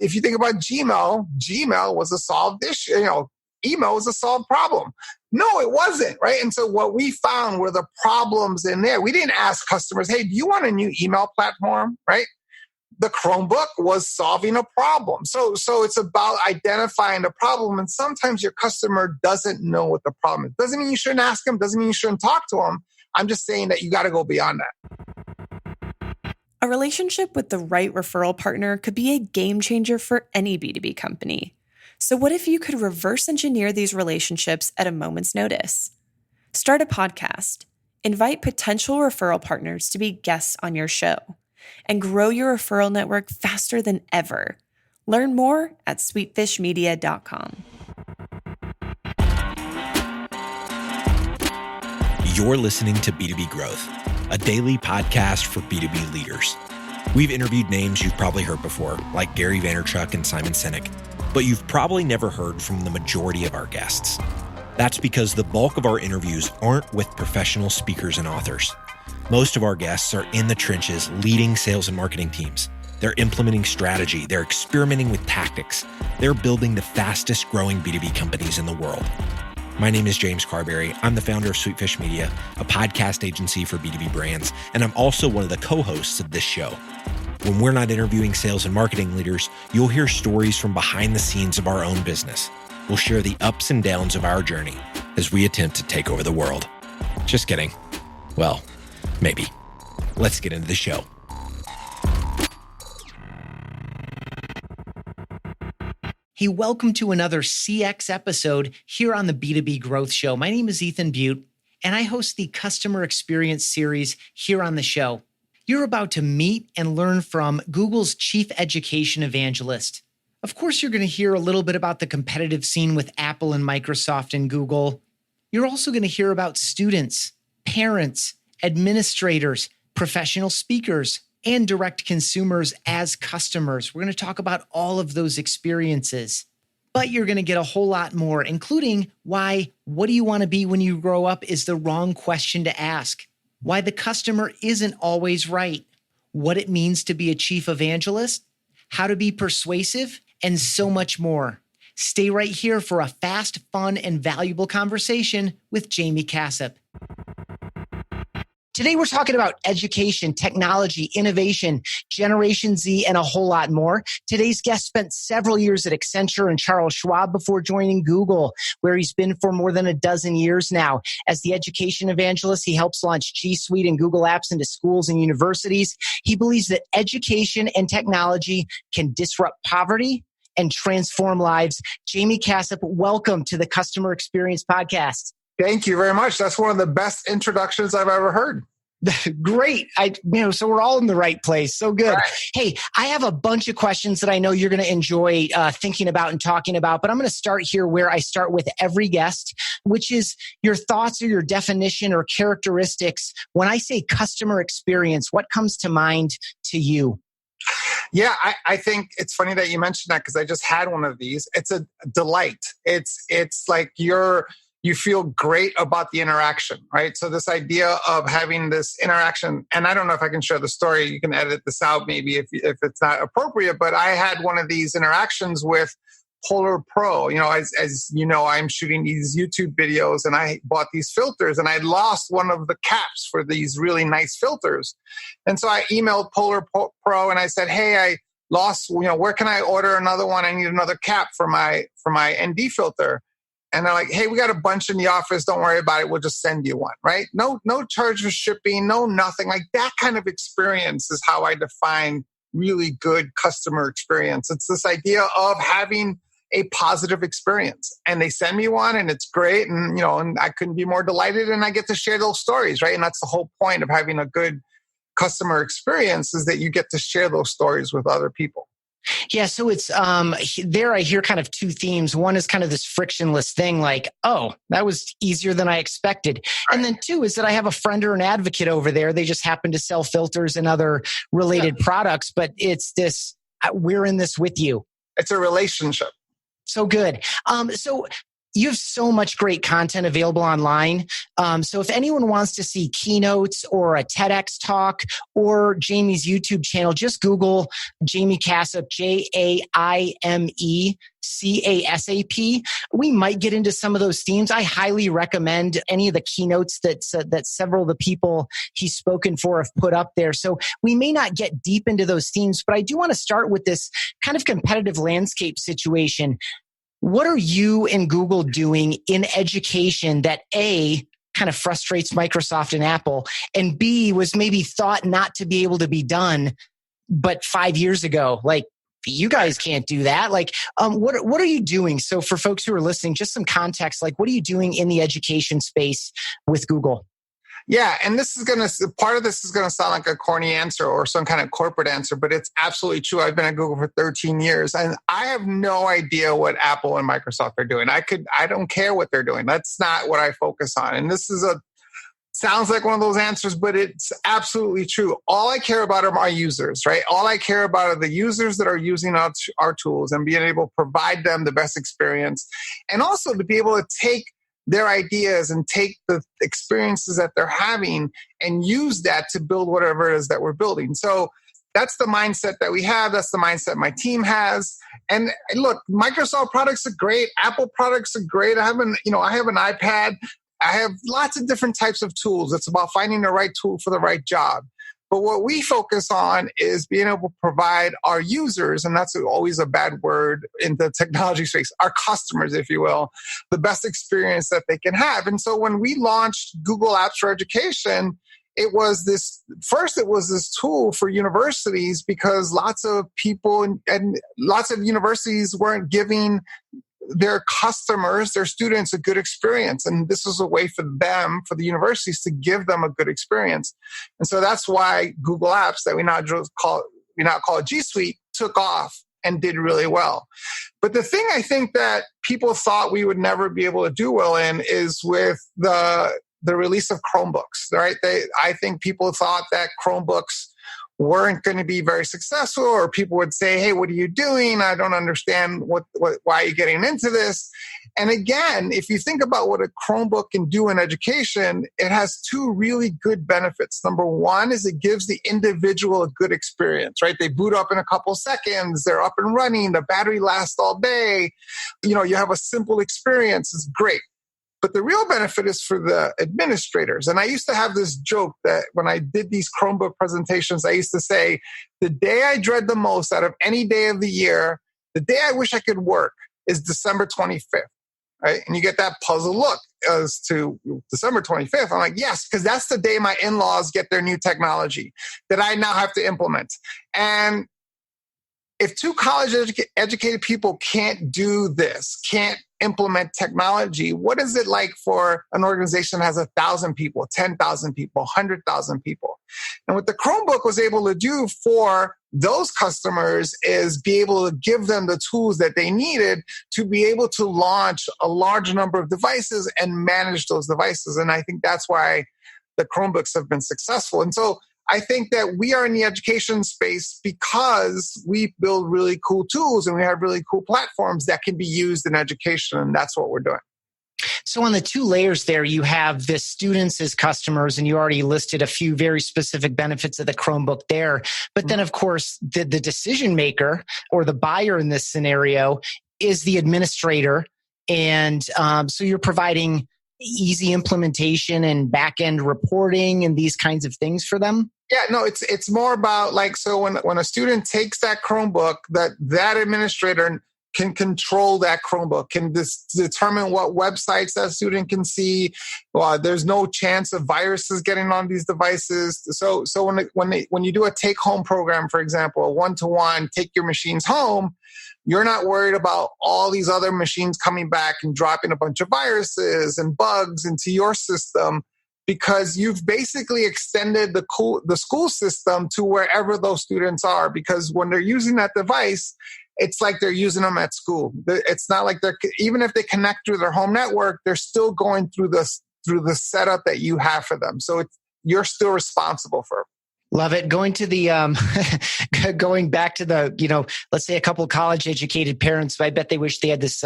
if you think about Gmail was a solved issue, email was a solved problem. No, it wasn't, right? And so what we found were the problems in there. We didn't ask customers, hey, do you want a new email platform, right? The Chromebook was solving a problem. So it's about identifying the problem. And sometimes your customer doesn't know what the problem is. Doesn't mean you shouldn't ask them. Doesn't mean you shouldn't talk to them. I'm just saying that you got to go beyond that. A relationship with the right referral partner could be a game changer for any B2B company. So what if you could reverse engineer these relationships at a moment's notice? Start a podcast, invite potential referral partners to be guests on your show, and grow your referral network faster than ever. Learn more at sweetfishmedia.com. You're listening to B2B Growth, a daily podcast for B2B leaders. We've interviewed names you've probably heard before, like Gary Vaynerchuk and Simon Sinek, but you've probably never heard from the majority of our guests. That's because the bulk of our interviews aren't with professional speakers and authors. Most of our guests are in the trenches leading sales and marketing teams. They're implementing strategy. They're experimenting with tactics. They're building the fastest growing B2B companies in the world. My name is James Carberry. I'm the founder of Sweetfish Media, a podcast agency for B2B brands, and I'm also one of the co-hosts of this show. When we're not interviewing sales and marketing leaders, you'll hear stories from behind the scenes of our own business. We'll share the ups and downs of our journey as we attempt to take over the world. Just kidding. Well, maybe. Let's get into the show. Hey, welcome to another CX episode here on the B2B Growth Show. My name is Ethan Beute, and I host the Customer Experience series here on the show. You're about to meet and learn from Google's Chief Education Evangelist. Of course, you're going to hear a little bit about the competitive scene with Apple and Microsoft and Google. You're also going to hear about students, parents, administrators, professional speakers, and direct consumers as customers. We're going to talk about all of those experiences. But you're going to get a whole lot more, including why what do you want to be when you grow up is the wrong question to ask. Why the customer isn't always right, what it means to be a chief evangelist, how to be persuasive, and so much more. Stay right here for a fast, fun, and valuable conversation with Jaime Casap. Today, we're talking about education, technology, innovation, Generation Z, and a whole lot more. Today's guest spent several years at Accenture and Charles Schwab before joining Google, where he's been for more than a dozen years now. As the education evangelist, he helps launch G Suite and Google Apps into schools and universities. He believes that education and technology can disrupt poverty and transform lives. Jaime Casap, welcome to the Customer Experience Podcast. Thank you very much. That's one of the best introductions I've ever heard. Great. So we're all in the right place. So good. Right. Hey, I have a bunch of questions that I know you're going to enjoy thinking about and talking about, but I'm going to start here where I start with every guest, which is your thoughts or your definition or characteristics. When I say customer experience, what comes to mind to you? Yeah, I think it's funny that you mentioned that because I just had one of these. It's a delight. It's like you feel great about the interaction, right? So this idea of having this interaction, and I don't know if I can share the story. You can edit this out maybe if it's not appropriate, but I had one of these interactions with Polar Pro. As you know, I'm shooting these YouTube videos and I bought these filters and I lost one of the caps for these really nice filters. And so I emailed Polar Pro and I said, hey, I lost, where can I order another one? I need another cap for my ND filter. And they're like, hey, we got a bunch in the office. Don't worry about it. We'll just send you one, right? No charge for shipping, no nothing. Like that kind of experience is how I define really good customer experience. It's this idea of having a positive experience. And they send me one and it's great. And, and I couldn't be more delighted. And I get to share those stories, right? And that's the whole point of having a good customer experience is that you get to share those stories with other people. Yeah, so it's there I hear kind of two themes. One is kind of this frictionless thing like, oh, that was easier than I expected. Right. And then two is that I have a friend or an advocate over there. They just happen to sell filters and other related products, but it's this, we're in this with you. It's a relationship. So good. So you have so much great content available online. So if anyone wants to see keynotes or a TEDx talk or Jaime's YouTube channel, just Google Jaime Casap, JaimeCasap. We might get into some of those themes. I highly recommend any of the keynotes that several of the people he's spoken for have put up there. So we may not get deep into those themes, but I do want to start with this kind of competitive landscape situation. What are you and Google doing in education that A, kind of frustrates Microsoft and Apple, and B, was maybe thought not to be able to be done, but 5 years ago, like, you guys can't do that. Like, what are you doing? So for folks who are listening, just some context, like, what are you doing in the education space with Google? Yeah, and part of this is going to sound like a corny answer or some kind of corporate answer, but it's absolutely true. I've been at Google for 13 years, and I have no idea what Apple and Microsoft are doing. I don't care what they're doing. That's not what I focus on. And this sounds like one of those answers, but it's absolutely true. All I care about are my users, right? All I care about are the users that are using our tools and being able to provide them the best experience, and also to be able to take their ideas and take the experiences that they're having and use that to build whatever it is that we're building. So that's the mindset that we have. That's the mindset my team has. And look, Microsoft products are great. Apple products are great. I have an iPad. I have lots of different types of tools. It's about finding the right tool for the right job. But what we focus on is being able to provide our users, and that's always a bad word in the technology space, our customers, if you will, the best experience that they can have. And so when we launched Google Apps for Education, it was this tool for universities, because lots of people and lots of universities weren't giving their customers, their students, a good experience. And this was a way for them, for the universities, to give them a good experience. And so that's why Google Apps, that we now call it G Suite, took off and did really well. But the thing I think that people thought we would never be able to do well in is with the release of Chromebooks, right? I think people thought that Chromebooks weren't going to be very successful, or people would say, hey, what are you doing? I don't understand why are you getting into this? And again, if you think about what a Chromebook can do in education, it has two really good benefits. Number one is it gives the individual a good experience, right? They boot up in a couple seconds, they're up and running, the battery lasts all day. You have a simple experience. It's great. But the real benefit is for the administrators. And I used to have this joke that when I did these Chromebook presentations, I used to say, the day I dread the most out of any day of the year, the day I wish I could work, is December 25th, right? And you get that puzzled look as to December 25th. I'm like, yes, because that's the day my in-laws get their new technology that I now have to implement. And if two college-educated people can't do this, can't implement technology, what is it like for an organization that has 1,000 people, 10,000 people, 100,000 people? And what the Chromebook was able to do for those customers is be able to give them the tools that they needed to be able to launch a large number of devices and manage those devices. And I think that's why the Chromebooks have been successful. And so I think that we are in the education space because we build really cool tools and we have really cool platforms that can be used in education. And that's what we're doing. So on the two layers there, you have the students as customers, and you already listed a few very specific benefits of the Chromebook there. But then, of course, the decision maker or the buyer in this scenario is the administrator. And so you're providing easy implementation and back-end reporting and these kinds of things for them? Yeah, no, it's more about so when a student takes that Chromebook, that administrator can control that Chromebook, can determine what websites that student can see. There's no chance of viruses getting on these devices. So when you do a take-home program, for example, a one-to-one, take your machines home, you're not worried about all these other machines coming back and dropping a bunch of viruses and bugs into your system, because you've basically extended the school system to wherever those students are. Because when they're using that device, it's like they're using them at school. It's not like even if they connect to their home network, they're still going through the setup that you have for them. So you're still responsible for it. Love it. Going to the, going back to the, let's say a couple of college educated parents, I bet they wish they had this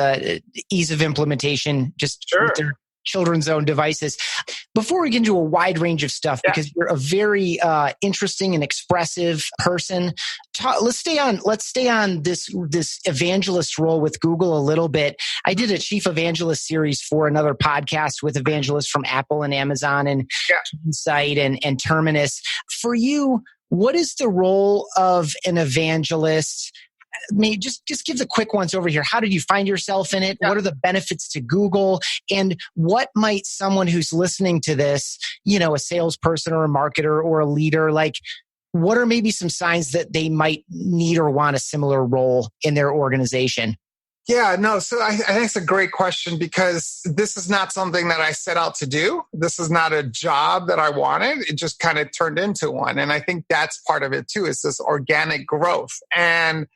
ease of implementation just with their children's own devices. Before we get into a wide range of stuff, because you're a very interesting and expressive person, let's stay on this evangelist role with Google a little bit. I did a chief evangelist series for another podcast with evangelists from Apple and Amazon and Insight and Terminus. For you, what is the role of an evangelist? Maybe just give the quick ones over here. How did you find yourself in it? What are the benefits to Google? And what might someone who's listening to this, a salesperson or a marketer or a leader, what are maybe some signs that they might need or want a similar role in their organization? Yeah, no. So I think it's a great question because this is not something that I set out to do. This is not a job that I wanted. It just kind of turned into one. And I think that's part of it too, is this organic growth. And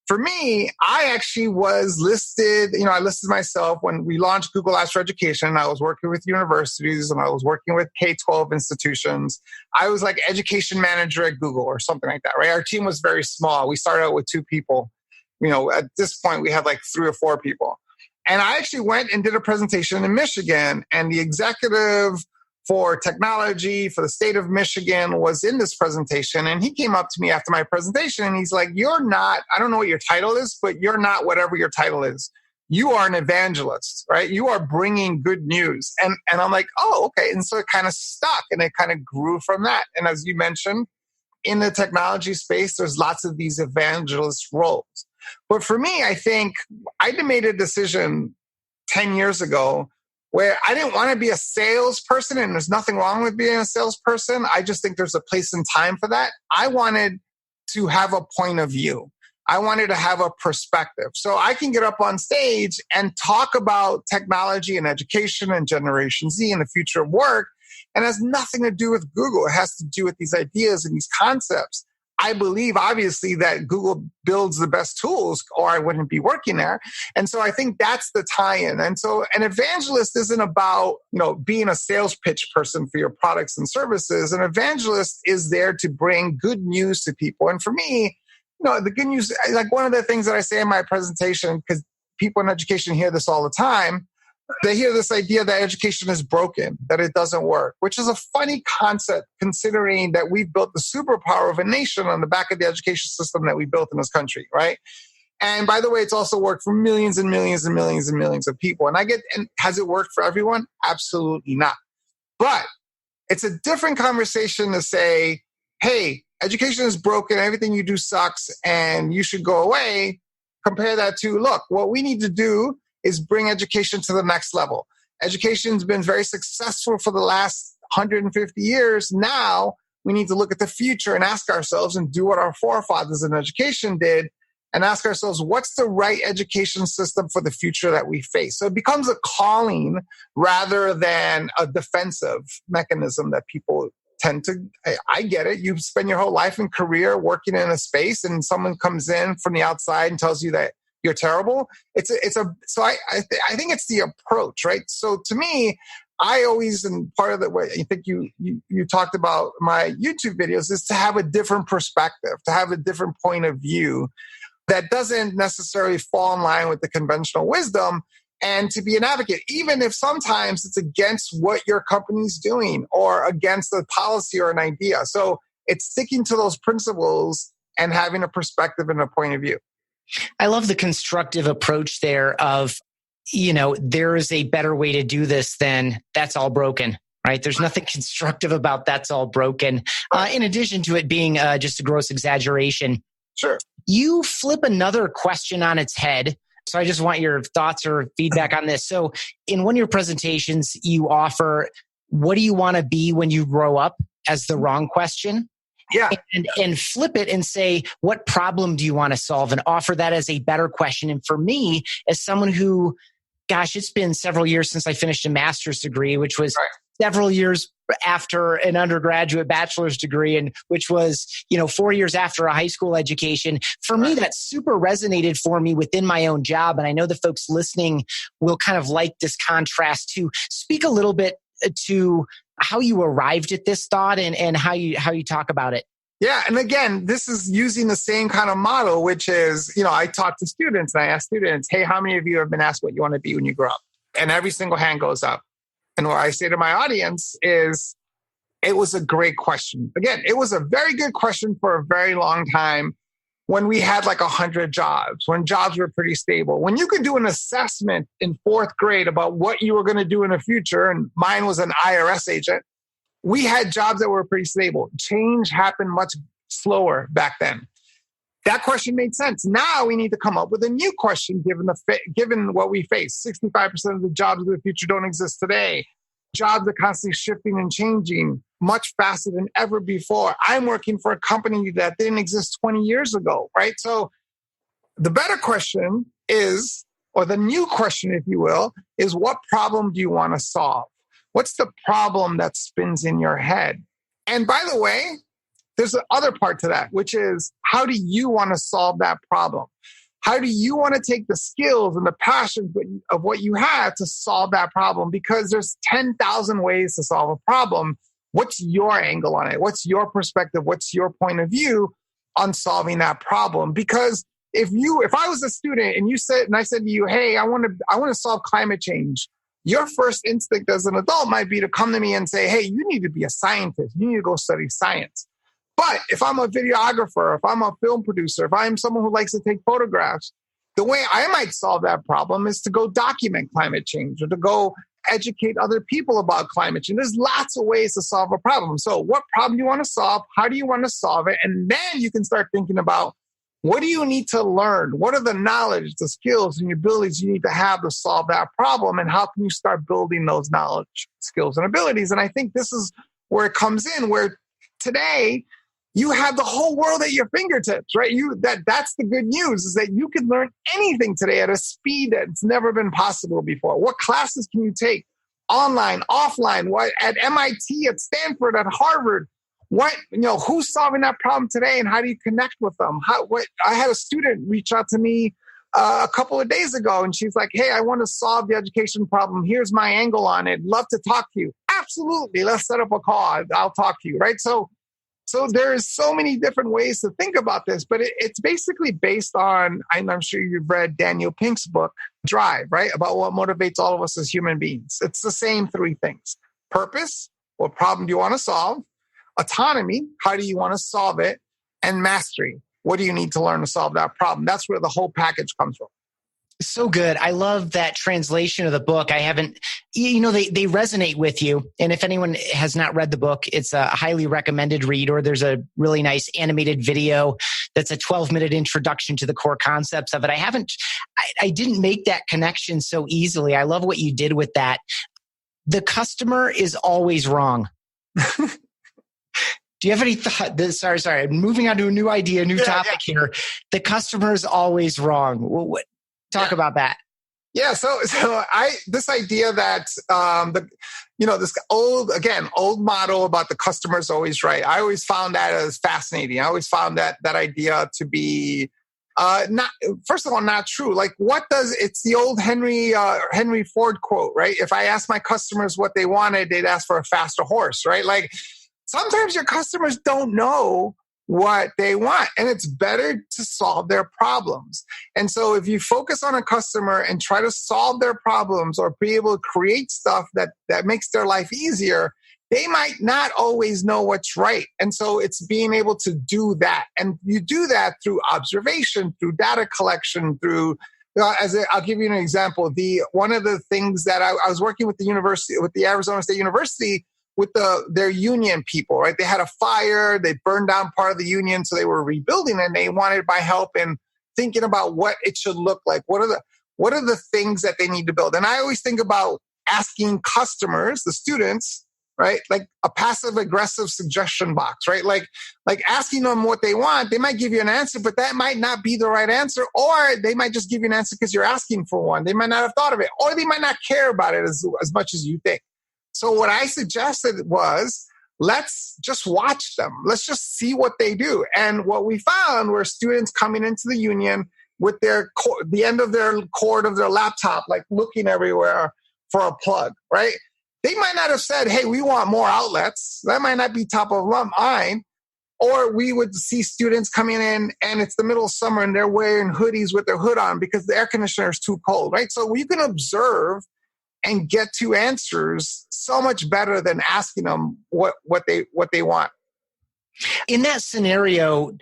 for me, I actually was listed, I listed myself when we launched Google Apps for Education. I was working with universities and I was working with K-12 institutions. I was like education manager at Google or something like that, right? Our team was very small. We started out with 2 people. At this point, we had like 3 or 4 people. And I actually went and did a presentation in Michigan, and the executive for technology for the state of Michigan was in this presentation. And he came up to me after my presentation and he's like, you're not, I don't know what your title is, but you're not whatever your title is. You are an evangelist, right? You are bringing good news. And I'm like, oh, okay. And so it kind of stuck and it kind of grew from that. And as you mentioned, in the technology space, there's lots of these evangelist roles. But for me, I think I made a decision 10 years ago where I didn't want to be a salesperson, and there's nothing wrong with being a salesperson. I just think there's a place and time for that. I wanted to have a point of view. I wanted to have a perspective. So I can get up on stage and talk about technology and education and Generation Z and the future of work. And it has nothing to do with Google. It has to do with these ideas and these concepts. I believe, obviously, that Google builds the best tools or I wouldn't be working there. And so I think that's the tie-in. And so an evangelist isn't about, being a sales pitch person for your products and services. An evangelist is there to bring good news to people. And for me, the good news, like one of the things that I say in my presentation, because people in education hear this all the time, they hear this idea that education is broken, that it doesn't work, which is a funny concept considering that we've built the superpower of a nation on the back of the education system that we built in this country, right? And by the way, it's also worked for millions and millions and millions and millions of people. And has it worked for everyone? Absolutely not. But it's a different conversation to say, hey, education is broken, everything you do sucks, and you should go away. Compare that to, look, what we need to do is bring education to the next level. Education's been very successful for the last 150 years. Now we need to look at the future and ask ourselves and do what our forefathers in education did and ask ourselves, what's the right education system for the future that we face? So it becomes a calling rather than a defensive mechanism that people tend to, I get it. You spend your whole life and career working in a space and someone comes in from the outside and tells you that you're terrible. So I think it's the approach, right? So to me, I always, and part of the way I think you talked about my YouTube videos is to have a different perspective, to have a different point of view that doesn't necessarily fall in line with the conventional wisdom, and to be an advocate, even if sometimes it's against what your company's doing or against a policy or an idea. So it's sticking to those principles and having a perspective and a point of view. I love the constructive approach there of, there is a better way to do this than that's all broken, right? There's nothing constructive about that's all broken. In addition to it being just a gross exaggeration. Sure. You flip another question on its head. So I just want your thoughts or feedback on this. So in one of your presentations, you offer, what do you want to be when you grow up as the wrong question? Yeah. And flip it and say, what problem do you want to solve? And offer that as a better question. And for me, as someone who, gosh, it's been several years since I finished a master's degree, which was several years after an undergraduate bachelor's degree, and which was, 4 years after a high school education. For me, that super resonated for me within my own job. And I know the folks listening will kind of like this contrast too. Speak a little bit to how you arrived at this thought and how you talk about it. Yeah. And again, this is using the same kind of model, which is, I talk to students and I ask students, hey, how many of you have been asked what you want to be when you grow up? And every single hand goes up. And what I say to my audience is, it was a great question. Again, it was a very good question for a very long time when we had like 100 jobs, when jobs were pretty stable. When you could do an assessment in 4th grade about what you were going to do in the future, and mine was an IRS agent, we had jobs that were pretty stable. Change happened much slower back then. That question made sense. Now we need to come up with a new question given what we face. 65% of the jobs of the future don't exist today. Jobs are constantly shifting and changing much faster than ever before. I'm working for a company that didn't exist 20 years ago, right? So the better question is, or the new question, if you will, is what problem do you want to solve? What's the problem that spins in your head? And by the way, there's the other part to that, which is how do you want to solve that problem? How do you want to take the skills and the passions of what you have to solve that problem? Because there's 10,000 ways to solve a problem. What's your angle on it? What's your perspective? What's your point of view on solving that problem? Because if I was a student and I said to you, hey, I want to solve climate change, your first instinct as an adult might be to come to me and say, hey, you need to be a scientist. You need to go study science. But if I'm a videographer, if I'm a film producer, if I'm someone who likes to take photographs, the way I might solve that problem is to go document climate change or to go educate other people about climate change. There's lots of ways to solve a problem. So what problem do you want to solve? How do you want to solve it? And then you can start thinking about, what do you need to learn? What are the knowledge, the skills, and the abilities you need to have to solve that problem? And how can you start building those knowledge, skills, and abilities? And I think this is where it comes in, where today you have the whole world at your fingertips, right? That's the good news, is that you can learn anything today at a speed that's never been possible before. What classes can you take? Online, offline, what at MIT, at Stanford, at Harvard? Who's solving that problem today, and how do you connect with them? I had a student reach out to me a couple of days ago, and she's like, hey, I want to solve the education problem. Here's my angle on it. Love to talk to you. Absolutely. Let's set up a call. I'll talk to you, right? So there's so many different ways to think about this, but it's basically based on, I'm sure you've read Daniel Pink's book, Drive, right? About what motivates all of us as human beings. It's the same 3 things. Purpose, what problem do you want to solve? Autonomy, how do you want to solve it? And mastery, what do you need to learn to solve that problem? That's where the whole package comes from. So good. I love that translation of the book. They resonate with you. And if anyone has not read the book, it's a highly recommended read, or there's a really nice animated video that's a 12-minute introduction to the core concepts of it. I didn't make that connection so easily. I love what you did with that. The customer is always wrong. Do you have any thought? Sorry. I'm moving on to a new idea, topic here. The customer is always wrong. Talk about that. Yeah. So this idea that, this old model about the customer is always right. I always found that as fascinating. I always found that idea to be, first of all, not true. Like it's the old Henry Ford quote, right? If I asked my customers what they wanted, they'd ask for a faster horse, right? Like sometimes your customers don't know what they want, and it's better to solve their problems. And so if you focus on a customer and try to solve their problems or be able to create stuff that makes their life easier, they might not always know what's right. And so it's being able to do that. And you do that through observation, through data collection, through I'll give you an example. One of the things that I was working with the Arizona State University, with their union people, right? They had a fire, they burned down part of the union, so they were rebuilding it, and they wanted my help in thinking about what it should look like. What are the things that they need to build? And I always think about asking customers, the students, right? Like a passive aggressive suggestion box, right? Like asking them what they want. They might give you an answer, but that might not be the right answer, or they might just give you an answer because you're asking for one. They might not have thought of it, or they might not care about it as much as you think. So what I suggested was, let's just watch them. Let's just see what they do. And what we found were students coming into the union with the end of their cord of their laptop, like looking everywhere for a plug, right? They might not have said, hey, we want more outlets. That might not be top of mind. Or we would see students coming in and it's the middle of summer and they're wearing hoodies with their hood on because the air conditioner is too cold, right? So you can observe and get to answers so much better than asking them what they want. In that scenario,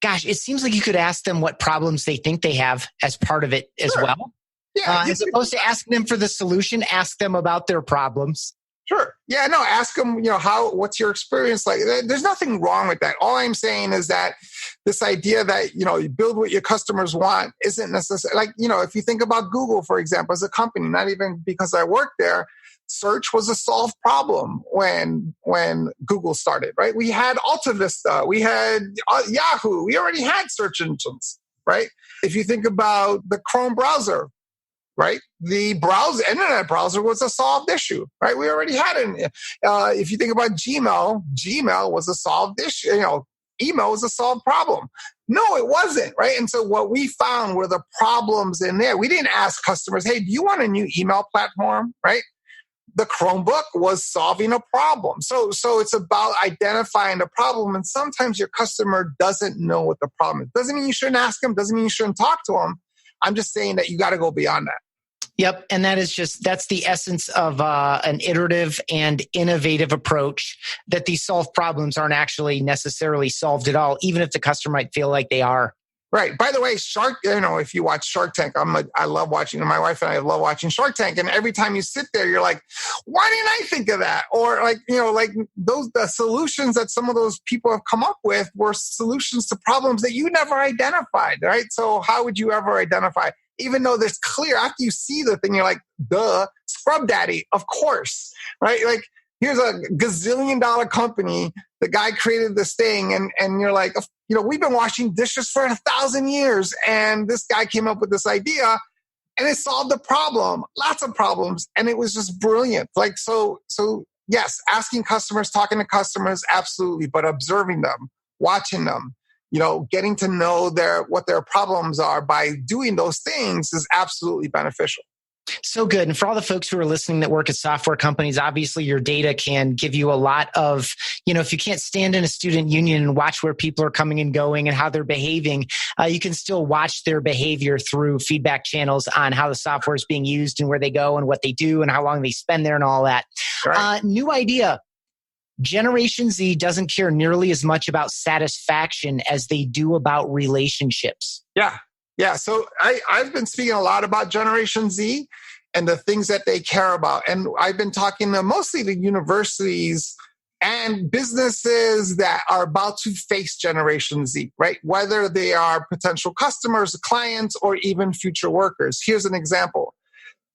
gosh, it seems like you could ask them what problems they think they have as part of it as well. Yeah, as opposed to asking them for the solution, ask them about their problems. Sure. Yeah, no, ask them, what's your experience like? There's nothing wrong with that. All I'm saying is that this idea that, you build what your customers want isn't necessary. Like, if you think about Google, for example, as a company, not even because I work there, search was a solved problem when Google started, right? We had Alta Vista, we had Yahoo, we already had search engines, right? If you think about the Chrome browser, right? The internet browser was a solved issue, right? We already had it. If you think about Gmail was a solved issue. Email was a solved problem. No, it wasn't, right? And so what we found were the problems in there. We didn't ask customers, hey, do you want a new email platform, right? The Chromebook was solving a problem. So it's about identifying the problem. And sometimes your customer doesn't know what the problem is. Doesn't mean you shouldn't ask them. Doesn't mean you shouldn't talk to them. I'm just saying that you got to go beyond that. Yep. And that's the essence of an iterative and innovative approach, that these solved problems aren't actually necessarily solved at all, even if the customer might feel like they are. Right. By the way, if you watch Shark Tank, I love watching, my wife and I love watching Shark Tank. And every time you sit there, you're like, why didn't I think of that? Or the solutions that some of those people have come up with were solutions to problems that you never identified, right? So how would you ever identify? Even though there's clear, after you see the thing, you're like, duh, Scrub Daddy, of course, right? Like, here's a gazillion-dollar company. The guy created this thing, and you're like, we've been washing dishes for 1,000 years, and this guy came up with this idea, and it solved the problem, lots of problems, and it was just brilliant. Like, so yes, asking customers, talking to customers, absolutely, but observing them, watching them, getting to know what their problems are by doing those things is absolutely beneficial. So good. And for all the folks who are listening that work at software companies, obviously your data can give you a lot of, if you can't stand in a student union and watch where people are coming and going and how they're behaving, you can still watch their behavior through feedback channels on how the software is being used and where they go and what they do and how long they spend there and all that. Right. New idea. Generation Z doesn't care nearly as much about satisfaction as they do about relationships. Yeah. So I've been speaking a lot about Generation Z and the things that they care about. And I've been talking to mostly the universities and businesses that are about to face Generation Z, right? Whether they are potential customers, clients, or even future workers. Here's an example.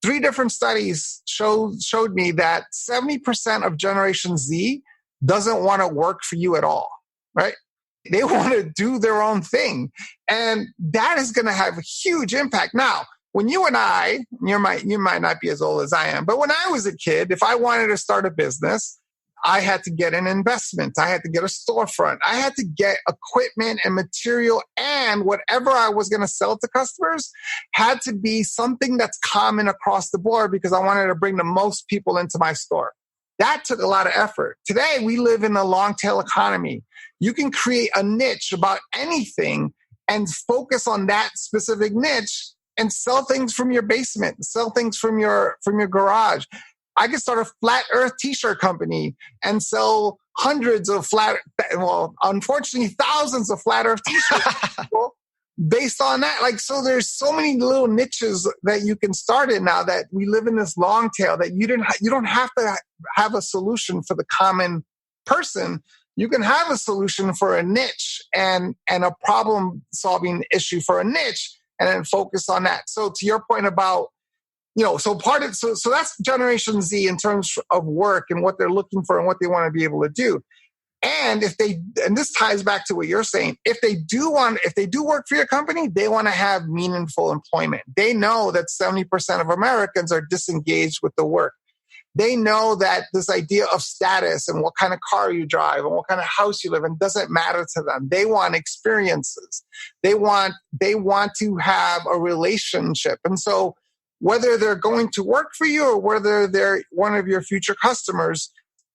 3 different studies showed me that 70% of Generation Z doesn't want to work for you at all, right? They want to do their own thing. And that is going to have a huge impact. Now, when you and I, you might not be as old as I am, but when I was a kid, if I wanted to start a business, I had to get an investment. I had to get a storefront. I had to get equipment and material, and whatever I was going to sell to customers had to be something that's common across the board because I wanted to bring the most people into my store. That took a lot of effort. Today, we live in a long tail economy. You can create a niche about anything and focus on that specific niche and sell things from your basement, sell things from your garage. I could start a flat earth t-shirt company and sell hundreds of unfortunately thousands of flat earth t-shirts based on that. Like, so there's so many little niches that you can start in now that we live in this long tail that you don't have to have a solution for the common person. You can have a solution for a niche and a problem solving issue for a niche and then focus on that. So to your point about, so that's Generation Z in terms of work and what they're looking for and what they want to be able to do. And this ties back to what you're saying, if they do work for your company, they want to have meaningful employment. They know that 70% of Americans are disengaged with the work. They know that this idea of status and what kind of car you drive and what kind of house you live in doesn't matter to them. They want experiences. They want to have a relationship. And so whether they're going to work for you or whether they're one of your future customers,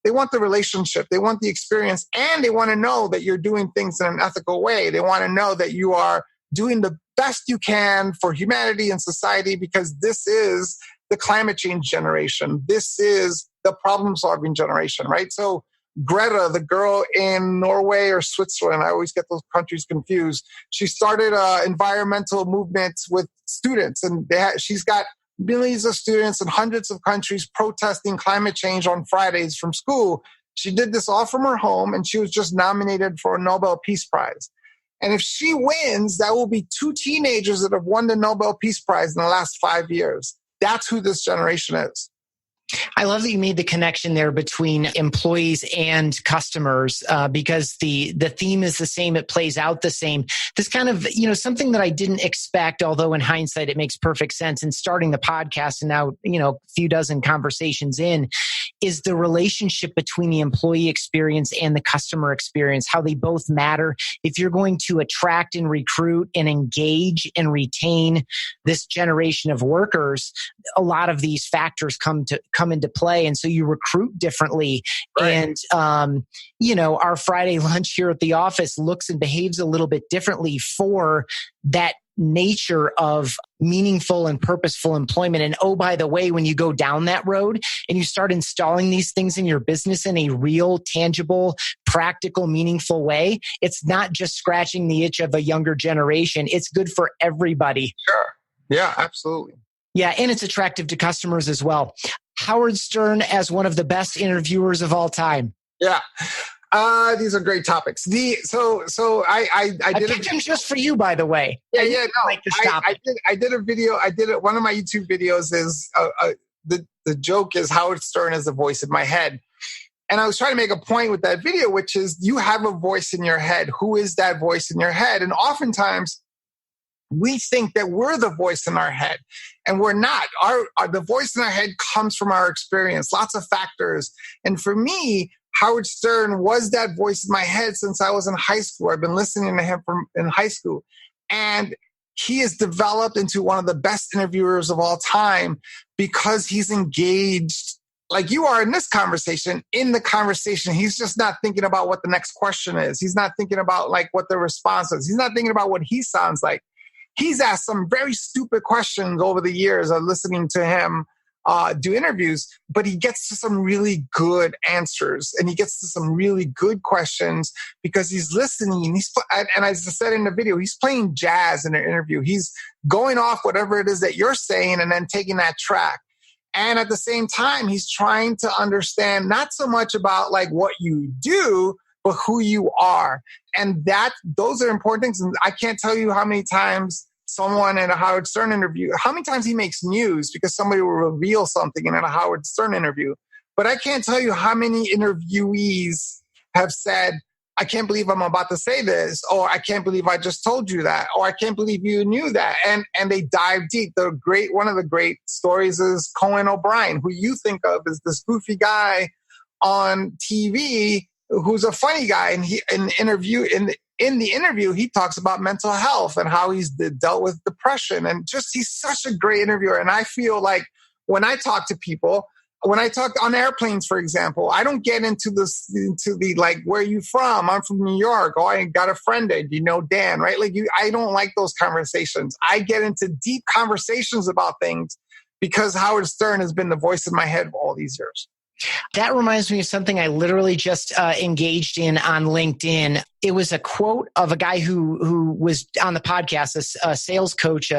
They want the relationship. They want the experience. And they want to know that you're doing things in an ethical way. They want to know that you are doing the best you can for humanity and society, because this is the climate change generation. This is the problem-solving generation, right? So Greta, the girl in Norway or Switzerland, I always get those countries confused. She started an environmental movement with students, and she's got millions of students in hundreds of countries protesting climate change on Fridays from school. She did this all from her home, and she was just nominated for a Nobel Peace Prize. And if she wins, that will be 2 teenagers that have won the Nobel Peace Prize in the last 5 years. That's who this generation is. I love that you made the connection there between employees and customers, because the theme is the same. It plays out the same. This kind of, something that I didn't expect, although in hindsight, it makes perfect sense in starting the podcast and now, a few dozen conversations in, is the relationship between the employee experience and the customer experience, how they both matter. If you're going to attract and recruit and engage and retain this generation of workers, a lot of these factors come into play. And so you recruit differently. Right. And, our Friday lunch here at the office looks and behaves a little bit differently for that nature of meaningful and purposeful employment. And oh, by the way, when you go down that road and you start installing these things in your business in a real, tangible, practical, meaningful way, it's not just scratching the itch of a younger generation. It's good for everybody. Sure. Yeah, absolutely. Yeah, and it's attractive to customers as well. Howard Stern as one of the best interviewers of all time. Yeah. These are great topics. I did picked him just for you, by the way. Yeah. No, I did a video. One of my YouTube videos is the joke is Howard Stern is a voice in my head. And I was trying to make a point with that video, which is you have a voice in your head. Who is that voice in your head? And oftentimes we think that we're the voice in our head, and we're not. The voice in our head comes from our experience, lots of factors. And for me, Howard Stern was that voice in my head since I was in high school. I've been listening to him in high school. And he has developed into one of the best interviewers of all time because he's engaged like you are in this conversation. In the conversation, he's just not thinking about what the next question is. He's not thinking about like what the response is. He's not thinking about what he sounds like. He's asked some very stupid questions over the years of listening to him do interviews, but he gets to some really good answers and he gets to some really good questions because he's listening. And as I said in the video, he's playing jazz in an interview. He's going off whatever it is that you're saying and then taking that track. And at the same time, he's trying to understand not so much about like what you do, but who you are. And those are important things. And I can't tell you how many times someone in a Howard Stern interview, how many times he makes news because somebody will reveal something in a Howard Stern interview. But I can't tell you how many interviewees have said, I can't believe I'm about to say this, or I can't believe I just told you that, or I can't believe you knew that. And they dive deep. One of the great stories is Conan O'Brien, who you think of as this goofy guy on TV who's a funny guy. And in the interview, he talks about mental health and how he's dealt with depression. And just, he's such a great interviewer. And I feel like when I talk to people, when I talk on airplanes, for example, I don't get into the like, where are you from? I'm from New York. Oh, I got a friend there. Do you know Dan? Right? Like I don't like those conversations. I get into deep conversations about things because Howard Stern has been the voice in my head for all these years. That reminds me of something I literally just engaged in on LinkedIn. It was a quote of a guy who was on the podcast, a sales coach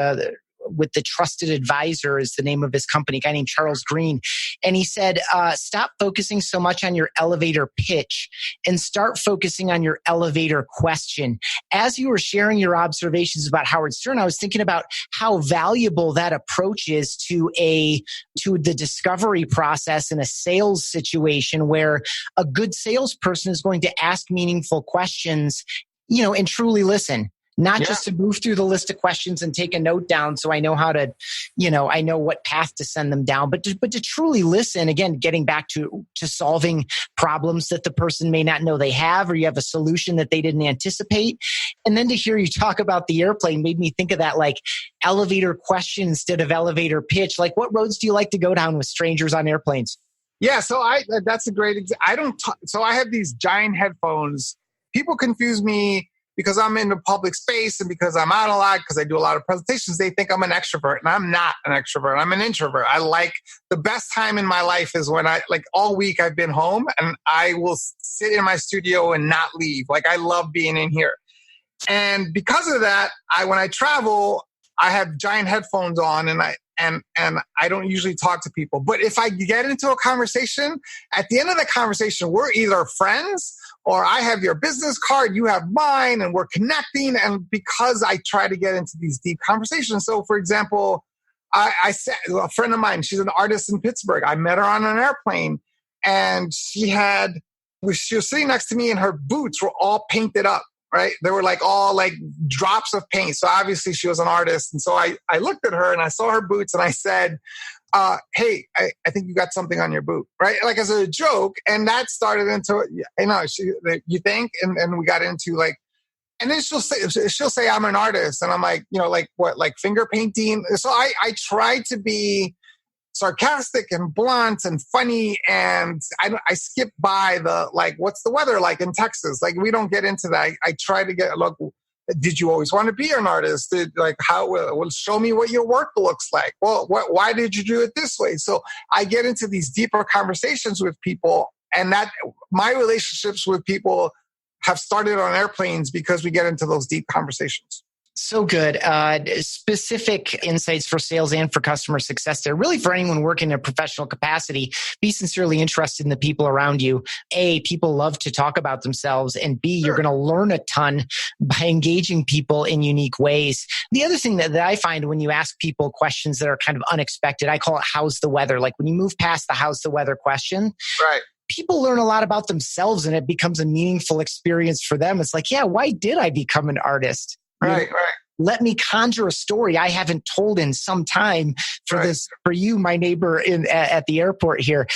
with the Trusted Advisor is the name of his company, a guy named Charles Green. And he said, stop focusing so much on your elevator pitch and start focusing on your elevator question. As you were sharing your observations about Howard Stern, I was thinking about how valuable that approach is to the discovery process in a sales situation where a good salesperson is going to ask meaningful questions, and truly listen. Not just to move through the list of questions and take a note down so I know how to, I know what path to send them down, but to truly listen, again, getting back to solving problems that the person may not know they have, or you have a solution that they didn't anticipate. And then to hear you talk about the airplane made me think of that like elevator question instead of elevator pitch. Like, what roads do you like to go down with strangers on airplanes? Yeah, that's a great example. So I have these giant headphones. People confuse me because I'm in the public space and because I'm out a lot, because I do a lot of presentations. They think I'm an extrovert, and I'm not an extrovert. I'm an introvert. I like the best time in my life is when all week I've been home and I will sit in my studio and not leave. Like, I love being in here. And because of that, when I travel, I have giant headphones on and I don't usually talk to people. But if I get into a conversation, at the end of the conversation, we're either friends or I have your business card, you have mine, and we're connecting. And because I try to get into these deep conversations. So, for example, I said, a friend of mine, she's an artist in Pittsburgh. I met her on an airplane and she was sitting next to me and her boots were all painted up. Right? They were all drops of paint. So obviously she was an artist. And so I looked at her and I saw her boots and I said, hey, I think you got something on your boot, right? Like, as a joke. And that started into, you think? And we got into and then she'll say I'm an artist. And I'm like, what, like finger painting? So I try to be sarcastic and blunt and funny, and I skip by the what's the weather like in Texas? Like, we don't get into that. I try to get did you always want to be an artist? Show me what your work looks like. Well, why did you do it this way? So I get into these deeper conversations with people, and that my relationships with people have started on airplanes because we get into those deep conversations. So good. Specific insights for sales and for customer success there. Really, for anyone working in a professional capacity, be sincerely interested in the people around you. A, people love to talk about themselves. And B, you're going to learn a ton by engaging people in unique ways. The other thing that I find when you ask people questions that are kind of unexpected, I call it how's the weather? Like, when you move past the how's the weather question, right, people learn a lot about themselves and it becomes a meaningful experience for them. It's like, yeah, why did I become an artist? Right. Let me conjure a story I haven't told in some time for you, my neighbor at the airport here.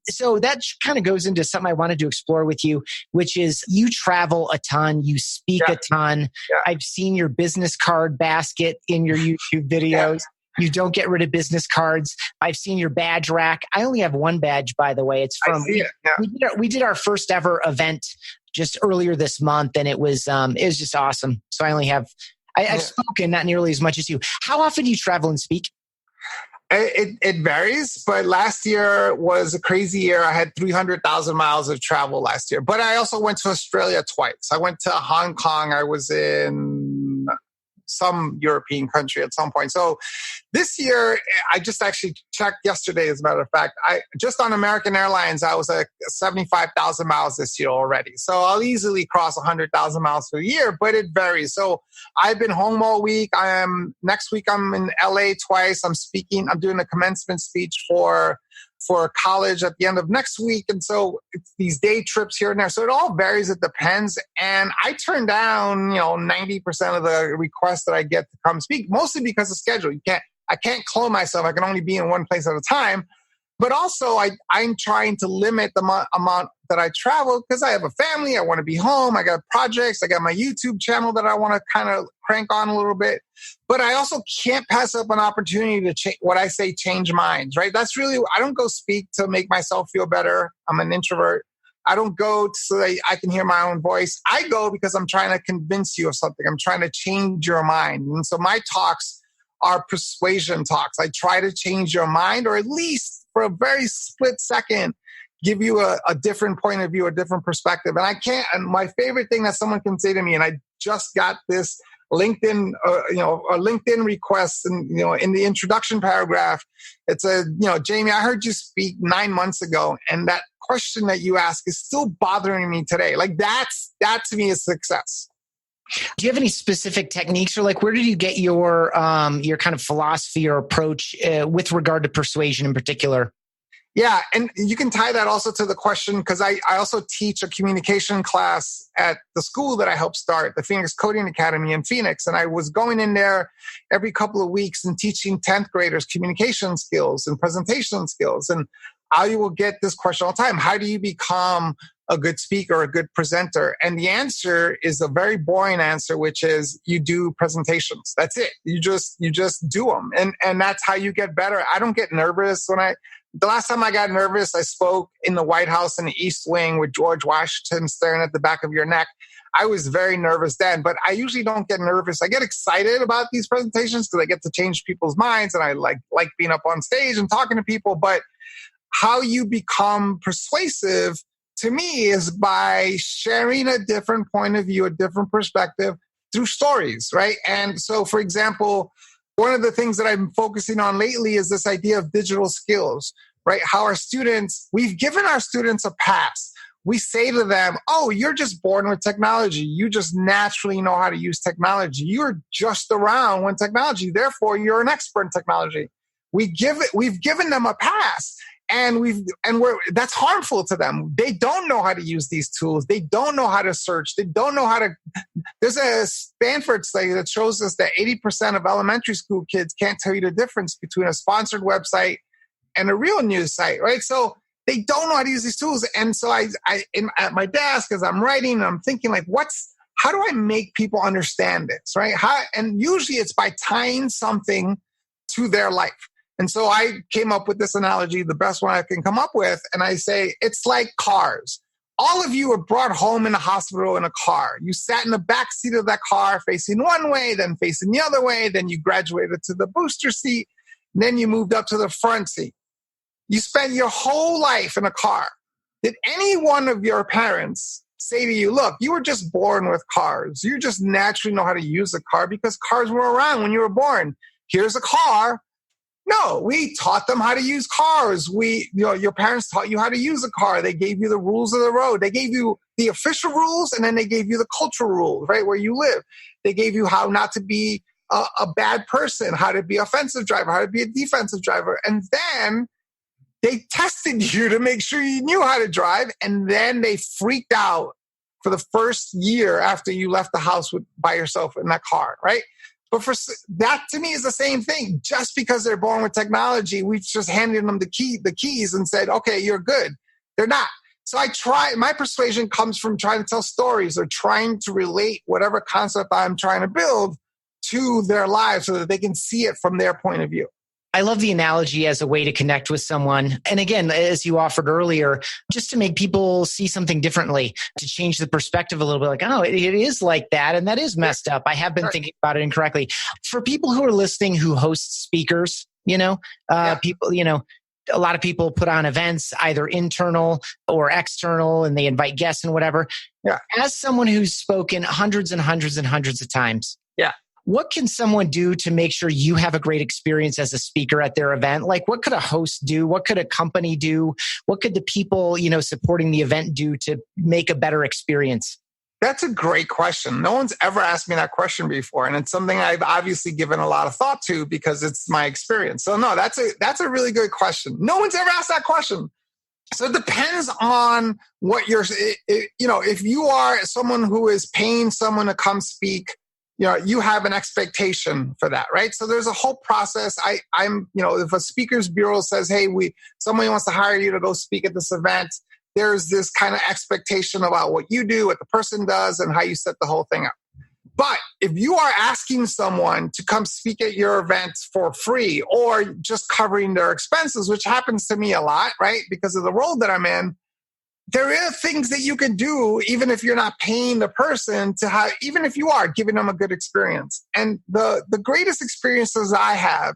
So that kind of goes into something I wanted to explore with you, which is you travel a ton, you speak a ton. Yeah. I've seen your business card basket in your YouTube videos. Yeah. You don't get rid of business cards. I've seen your badge rack. I only have one badge, by the way. It's from we did our first ever event just earlier this month, and it was just awesome. So I only have I've spoken not nearly as much as you. How often do you travel and speak? It varies, but last year was a crazy year. I had 300,000 miles of travel last year, but I also went to Australia twice. I went to Hong Kong. I was in some European country at some point. So this year, I just actually checked yesterday, as a matter of fact. I just on American Airlines, I was at 75,000 miles this year already. So I'll easily cross 100,000 miles for a year, but it varies. So I've been home all week. Next week, I'm in LA twice. I'm speaking. I'm doing a commencement speech for college at the end of next week. And so it's these day trips here and there. So it all varies. It depends. And I turn down, 90% of the requests that I get to come speak, mostly because of schedule. I can't clone myself. I can only be in one place at a time. But also I'm trying to limit the amount that I travel because I have a family. I want to be home. I got projects. I got my YouTube channel that I want to kind of crank on a little bit. But I also can't pass up an opportunity to change minds, right? That's really, I don't go speak to make myself feel better. I'm an introvert. I don't go so that I can hear my own voice. I go because I'm trying to convince you of something. I'm trying to change your mind. And so my talks are persuasion talks. I try to change your mind, or at least for a very split second, give you a different point of view, a different perspective. And my favorite thing that someone can say to me, and I just got this LinkedIn, a LinkedIn request, and in the introduction paragraph, it said, Jamie, I heard you speak 9 months ago, and that question that you ask is still bothering me today. Like that to me is success. Do you have any specific techniques, or where did you get your kind of philosophy or approach with regard to persuasion in particular? Yeah, and you can tie that also to the question, because I also teach a communication class at the school that I helped start, the Phoenix Coding Academy in Phoenix. And I was going in there every couple of weeks and teaching 10th graders communication skills and presentation skills. And I will get this question all the time. How do you become a good speaker, a good presenter? And the answer is a very boring answer, which is you do presentations. That's it. You just do them. And that's how you get better. I don't get nervous when the last time I got nervous, I spoke in the White House in the East Wing with George Washington staring at the back of your neck. I was very nervous then, but I usually don't get nervous. I get excited about these presentations because I get to change people's minds, and I like being up on stage and talking to people. But how you become persuasive to me is by sharing a different point of view, a different perspective through stories, right? And so, for example, one of the things that I'm focusing on lately is this idea of digital skills, right? How we've given our students a pass. We say to them, oh, you're just born with technology. You just naturally know how to use technology. You're just around when technology, therefore you're an expert in technology. We've given them a pass. And that's harmful to them. They don't know how to use these tools. They don't know how to search. They don't know how to. There's a Stanford study that shows us that 80% of elementary school kids can't tell you the difference between a sponsored website and a real news site, right? So they don't know how to use these tools. And so at my desk, as I'm writing, I'm thinking like, how do I make people understand this, right? And usually it's by tying something to their life. And so I came up with this analogy, the best one I can come up with. And I say, it's like cars. All of you were brought home in a hospital in a car. You sat in the back seat of that car facing one way, then facing the other way. Then you graduated to the booster seat. And then you moved up to the front seat. You spent your whole life in a car. Did any one of your parents say to you, look, you were just born with cars. You just naturally know how to use a car because cars were around when you were born. Here's a car. No, we taught them how to use cars. Your parents taught you how to use a car. They gave you the rules of the road. They gave you the official rules, and then they gave you the cultural rules, right, where you live. They gave you how not to be a bad person, how to be an offensive driver, how to be a defensive driver. And then they tested you to make sure you knew how to drive, and then they freaked out for the first year after you left the house by yourself in that car, right? But for that, to me, is the same thing. Just because they're born with technology, we've just handed them the keys and said, okay, you're good. They're not. So my persuasion comes from trying to tell stories or trying to relate whatever concept I'm trying to build to their lives so that they can see it from their point of view. I love the analogy as a way to connect with someone. And again, as you offered earlier, just to make people see something differently, to change the perspective a little bit, like, oh, it is like that. And that is messed up. I have been thinking about it incorrectly. For people who are listening, who host speakers, people, a lot of people put on events, either internal or external, and they invite guests and whatever. Yeah. As someone who's spoken hundreds and hundreds and hundreds of times, what can someone do to make sure you have a great experience as a speaker at their event? Like, what could a host do? What could a company do? What could the people, supporting the event do to make a better experience? That's a great question. No one's ever asked me that question before. And it's something I've obviously given a lot of thought to because it's my experience. So no, that's a really good question. No one's ever asked that question. So it depends on what if you are someone who is paying someone to come speak, you have an expectation for that, right? So there's a whole process. If a speakers bureau says, hey, someone wants to hire you to go speak at this event, there's this kind of expectation about what you do, what the person does, and how you set the whole thing up. But if you are asking someone to come speak at your event for free or just covering their expenses, which happens to me a lot, right? Because of the role that I'm in, there are things that you can do even if you're not paying the person to have, even if you are giving them a good experience. And the greatest experiences I have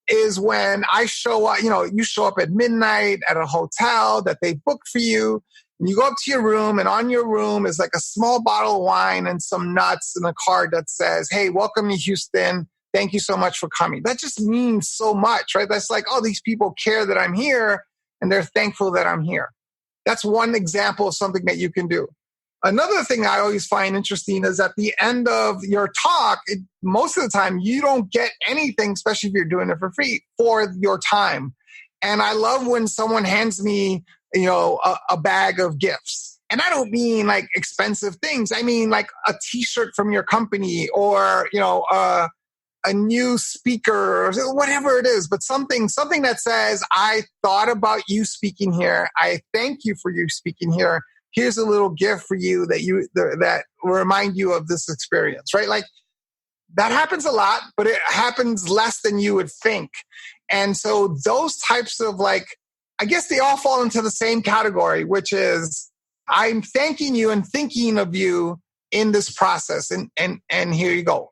is when I show up, you show up at midnight at a hotel that they booked for you, and you go up to your room, and on your room is like a small bottle of wine and some nuts and a card that says, hey, welcome to Houston. Thank you so much for coming. That just means so much, right? That's like, oh, these people care that I'm here and they're thankful that I'm here. That's one example of something that you can do. Another thing I always find interesting is at the end of your talk, most of the time you don't get anything, especially if you're doing it for free, for your time. And I love when someone hands me, a bag of gifts. And I don't mean like expensive things. I mean like a t-shirt from your company or, a new speaker or whatever it is, but something that says, I thought about you speaking here. I thank you for you speaking here. Here's a little gift for you that will remind you of this experience, right? Like that happens a lot, but it happens less than you would think. And so those types of like I guess they all fall into the same category, which is I'm thanking you and thinking of you in this process. And here you go.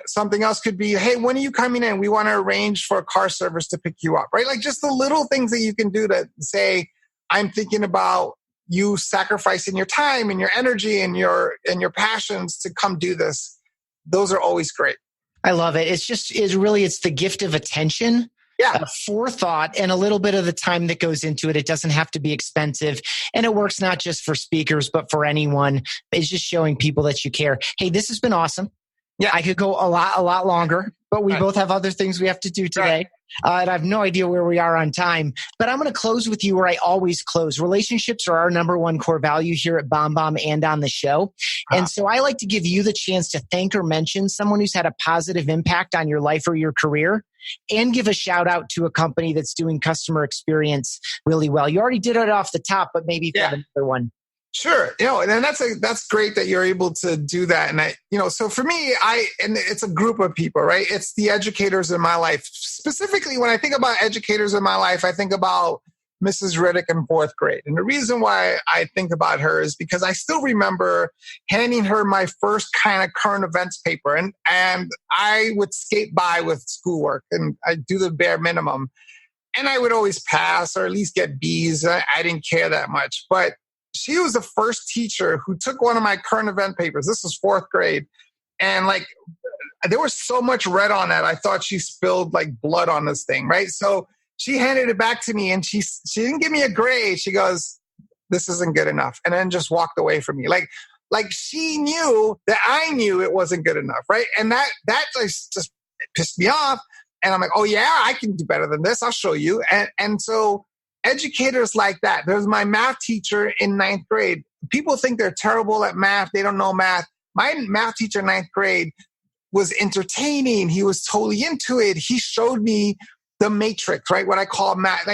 Something else could be, hey, when are you coming in? We want to arrange for a car service to pick you up, right? Like just the little things that you can do to say, I'm thinking about you sacrificing your time and your energy and your passions to come do this. Those are always great. I love it. It's the gift of attention. Yeah. Forethought and a little bit of the time that goes into it. It doesn't have to be expensive. And it works not just for speakers, but for anyone. It's just showing people that you care. Hey, this has been awesome. Yeah, I could go a lot longer, but we both have other things we have to do today. And I have no idea where we are on time, but I'm going to close with you where I always close. Relationships are our number one core value here at BombBomb and on the show. And so I like to give you the chance to thank or mention someone who's had a positive impact on your life or your career, and give a shout out to a company that's doing customer experience really well. You already did it off the top, but maybe you have another one. Sure. And that's great that you're able to do that. And so for me, and it's a group of people, right? It's the educators in my life. Specifically, when I think about educators in my life, I think about Mrs. Riddick in fourth grade. And the reason why I think about her is because I still remember handing her my first kind of current events paper. And I would skate by with schoolwork and I'd do the bare minimum. And I would always pass or at least get B's. I didn't care that much. But she was the first teacher who took one of my current event papers. This was fourth grade. And there was so much red on it. I thought she spilled blood on this thing, right? So she handed it back to me and she didn't give me a grade. She goes, this isn't good enough. And then just walked away from me. Like she knew that I knew it wasn't good enough, right? And that just pissed me off. And I'm like, oh yeah, I can do better than this. I'll show you. And so educators like that. There's my math teacher in ninth grade. People think they're terrible at math. They don't know math. My math teacher in ninth grade was entertaining. He was totally into it. He showed me the matrix, right? What I call math.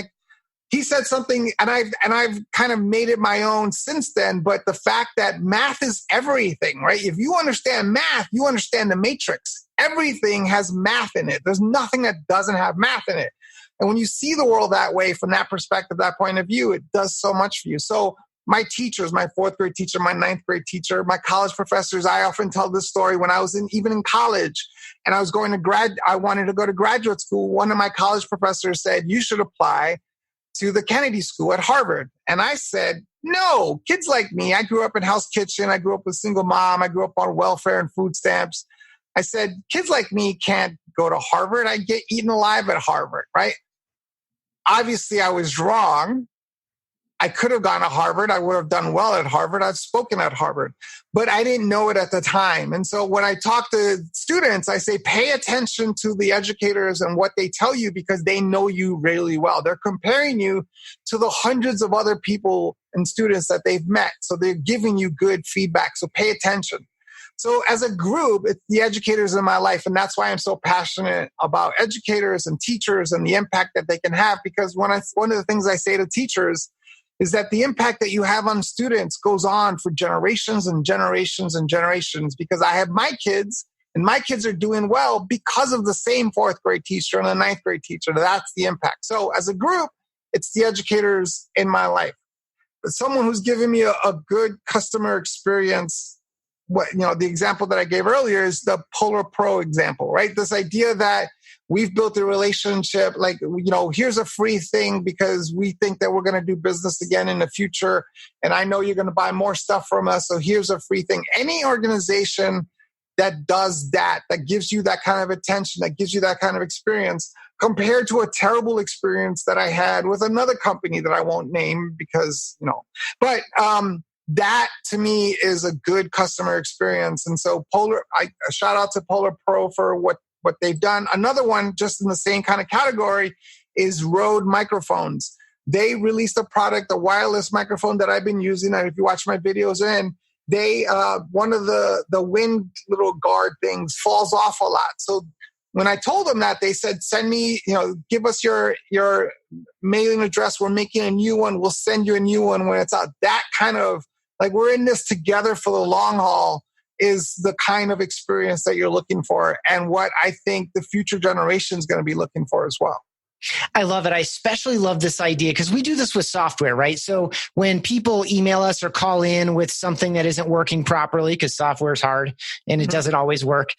He said something and I've kind of made it my own since then. But the fact that math is everything, right? If you understand math, you understand the matrix. Everything has math in it. There's nothing that doesn't have math in it. And when you see the world that way, from that perspective, that point of view, it does so much for you. So my teachers, my fourth grade teacher, my ninth grade teacher, my college professors, I often tell this story when I was even in college and I was going to I wanted to go to graduate school. One of my college professors said, you should apply to the Kennedy School at Harvard. And I said, no, kids like me. I grew up in Hell's Kitchen. I grew up with a single mom. I grew up on welfare and food stamps. I said, kids like me can't go to Harvard. I get eaten alive at Harvard, right? Obviously, I was wrong. I could have gone to Harvard. I would have done well at Harvard. I've spoken at Harvard, but I didn't know it at the time. And so when I talk to students, I say, pay attention to the educators and what they tell you because they know you really well. They're comparing you to the hundreds of other people and students that they've met. So they're giving you good feedback. So pay attention. So as a group, it's the educators in my life. And that's why I'm so passionate about educators and teachers and the impact that they can have. Because one of the things I say to teachers is that the impact that you have on students goes on for generations and generations and generations. Because I have my kids and my kids are doing well because of the same fourth grade teacher and the ninth grade teacher. That's the impact. So as a group, it's the educators in my life. But someone who's given me a good customer experience. The example that I gave earlier is the Polar Pro example, right? This idea that we've built a relationship, here's a free thing because we think that we're going to do business again in the future. And I know you're going to buy more stuff from us. So here's a free thing. Any organization that does that gives you that kind of attention, that gives you that kind of experience compared to a terrible experience that I had with another company that I won't name because, that to me is a good customer experience. And so a shout out to Polar Pro for what they've done. Another one just in the same kind of category is Rode microphones. They released a product, a wireless microphone that I've been using. And if you watch my videos they one of the wind little guard things falls off a lot. So when I told them that, they said, send me, give us your mailing address. We're making a new one. We'll send you a new one when it's out. That kind of we're in this together for the long haul is the kind of experience that you're looking for and what I think the future generation is going to be looking for as well. I love it. I especially love this idea because we do this with software, right? So when people email us or call in with something that isn't working properly, because software is hard and it doesn't always work,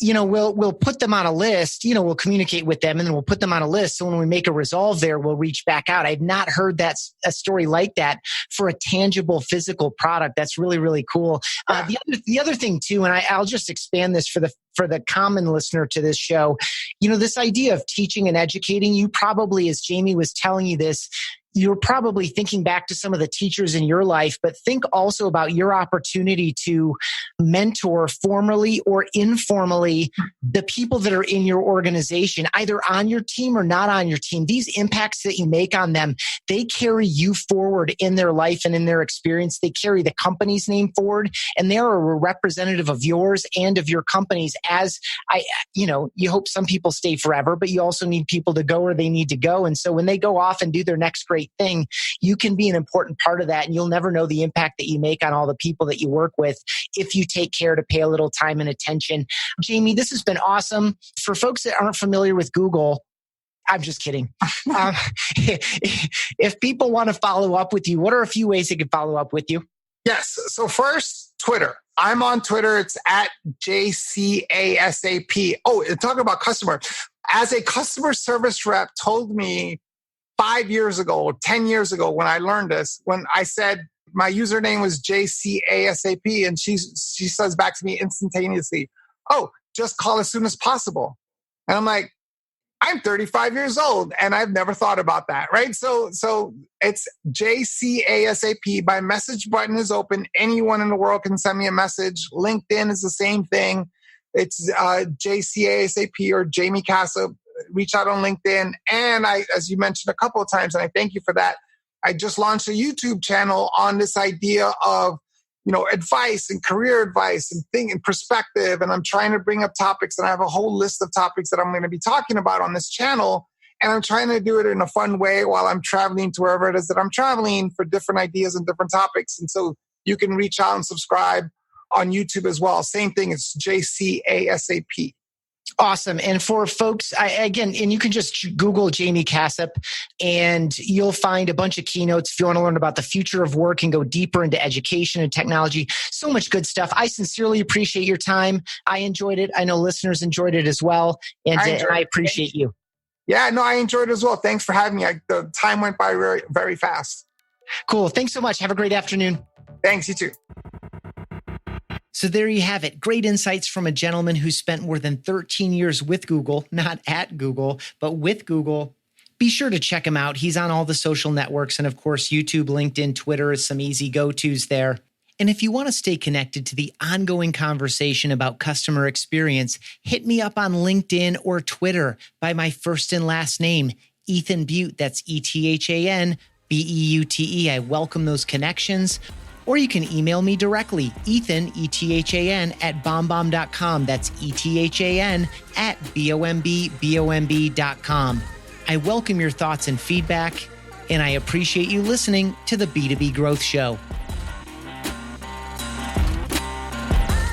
we'll put them on a list, we'll communicate with them and then we'll put them on a list. So when we make a resolve there, we'll reach back out. I've not heard a story like that for a tangible physical product. That's really, really cool. The other thing too, and I'll just expand this for the common listener to this show, this idea of teaching and educating, you probably, as Jamie was telling you this, you're probably thinking back to some of the teachers in your life, but think also about your opportunity to mentor formally or informally the people that are in your organization, either on your team or not on your team. These impacts that you make on them, they carry you forward in their life and in their experience. They carry the company's name forward, and they are a representative of yours and of your company's. As you hope some people stay forever, but you also need people to go where they need to go. And so when they go off and do their next great thing, you can be an important part of that, and you'll never know the impact that you make on all the people that you work with if you take care to pay a little time and attention. Jamie, this has been awesome. For folks that aren't familiar with Google, I'm just kidding. If people want to follow up with you, what are a few ways they can follow up with you? Yes. So first, Twitter. I'm on Twitter. It's at JCASAP. Oh, talking about customer. As a customer service rep told me 5 years ago or 10 years ago when I learned this, when I said my username was JCASAP, and she says back to me instantaneously, "Oh, just call as soon as possible." And I'm like, I'm 35 years old and I've never thought about that, right? So it's JCASAP. My message button is open. Anyone in the world can send me a message. LinkedIn is the same thing. It's JCASAP or Jaime Casap. Reach out on LinkedIn. And as you mentioned a couple of times, and I thank you for that, I just launched a YouTube channel on this idea of, advice and career advice and perspective. And I'm trying to bring up topics, and I have a whole list of topics that I'm going to be talking about on this channel. And I'm trying to do it in a fun way while I'm traveling to wherever it is that I'm traveling for different ideas and different topics. And so you can reach out and subscribe on YouTube as well. Same thing. It's JCASAP. Awesome. And for folks, and you can just Google Jaime Casap and you'll find a bunch of keynotes if you want to learn about the future of work and go deeper into education and technology. So much good stuff. I sincerely appreciate your time. I enjoyed it. I know listeners enjoyed it as well. And I appreciate you. Yeah, no, I enjoyed it as well. Thanks for having me. The time went by very, very fast. Cool. Thanks so much. Have a great afternoon. Thanks. You too. So there you have it. Great insights from a gentleman who spent more than 13 years with Google, not at Google, but with Google. Be sure to check him out. He's on all the social networks. And of course, YouTube, LinkedIn, Twitter is some easy go-tos there. And if you want to stay connected to the ongoing conversation about customer experience, hit me up on LinkedIn or Twitter by my first and last name, Ethan Beute. That's ETHAN BEUTE. I welcome those connections. Or you can email me directly, Ethan, ETHAN, at BombBomb.com. That's ETHAN at BOMB.com. I welcome your thoughts and feedback, and I appreciate you listening to the B2B Growth Show.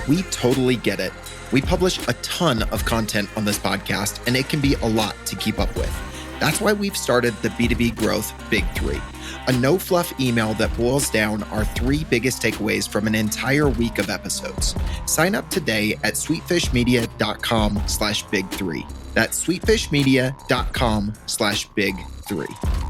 We totally get it. We publish a ton of content on this podcast, and it can be a lot to keep up with. That's why we've started the B2B Growth Big Three, a no-fluff email that boils down our 3 biggest takeaways from an entire week of episodes. Sign up today at sweetfishmedia.com/big3. That's sweetfishmedia.com/big3.